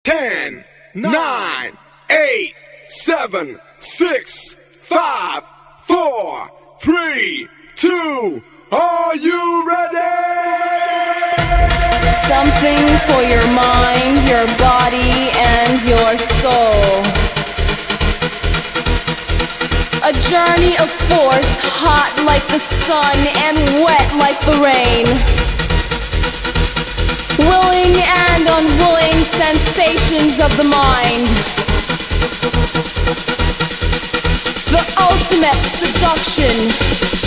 10, 9, 8, 7, 6, 5, 4, 3, 2, are you ready? Something for your mind, your body, and your soul. A journey of force, hot like the sun and wet like the rain. Willing and unwilling sensations of the mind. The ultimate seduction.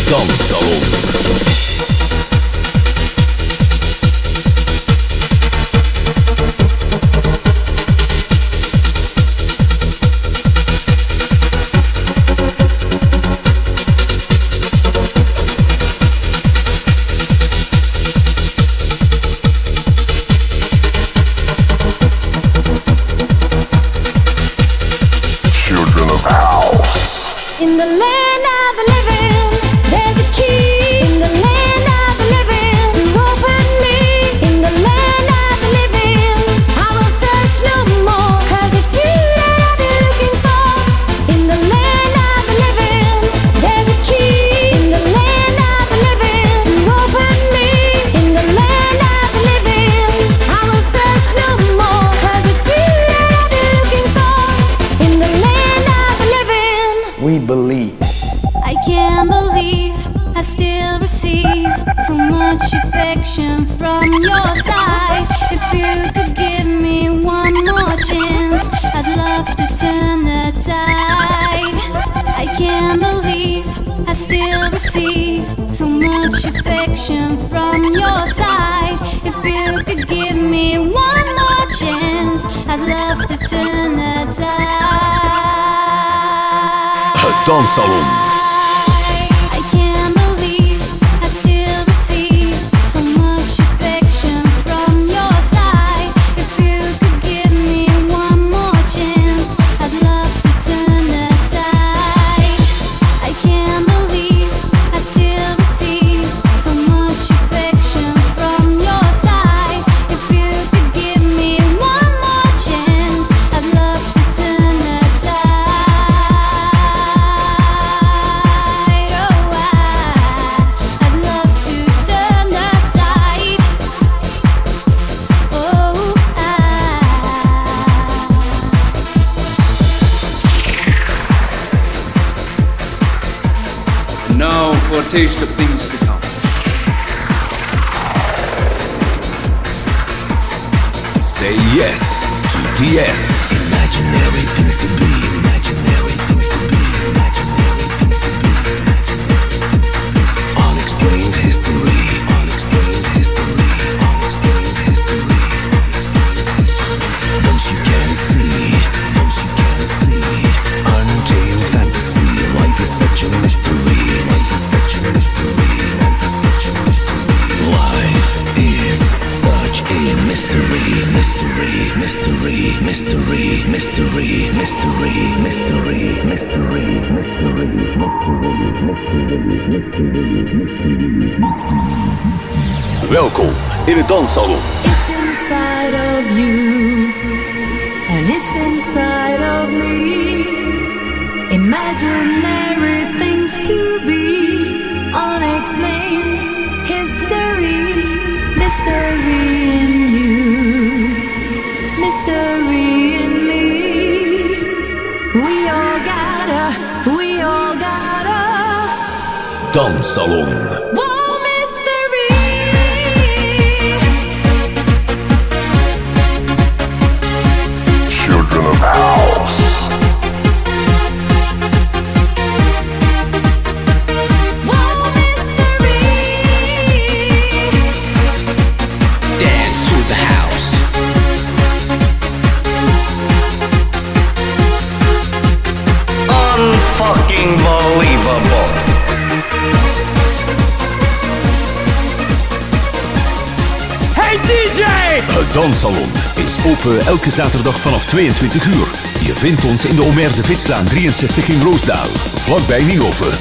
Danssalon. In the land of the living, there's a key. In the land of the living, to open me. In the land of the living, I will search no more, 'cause it's you that I've been looking for. In the land of the living, there's a key. In the land of the living, to open me. In the land of the living, I will search no more, 'cause it's you that I've been looking for. In the land of the living, We believe. I can't believe I still receive so much affection from your side. If you could give me one more chance, I'd love to turn the tide. I can't believe I still receive so much affection from your side. If you could give me one more chance, I'd love to turn the tide. Het Danssalon. I can't believe I still receive so much affection from your side. If you could give me one more chance, I'd love to turn the tide. I can't believe I still receive so much affection from your side. If you could give me one more chance, I'd love to turn the tide. Now for a taste of things to come. Say yes to DS. Imaginary things to be. Imaginary things to be. Imaginary things to be. Unexplained history. Unexplained history. Unexplained history. Those you can't see. Those you can't see. Untamed fantasy. Life is such a mystery. Life is such a mystery. Life is such a mystery. Life is such a mystery. Mystery. Mystery. Mystery. Mystery. Mystery. Mystery. Mystery. Mystery. Welkom in het Danssalon. It's inside of you, and it's inside of me. Imaginary things to be, unexplained history. Mystery in you, mystery in me. We all gotta Danssalon. Whoa, mystery. Children of House. Whoa, mystery. Dance to the house. Unfucking believable. Hey DJ! Het Danssalon is open elke zaterdag vanaf 22 uur. Je vindt ons in de Omer de Vitslaan 63 in Roosdaal, vlakbij Ninhoven.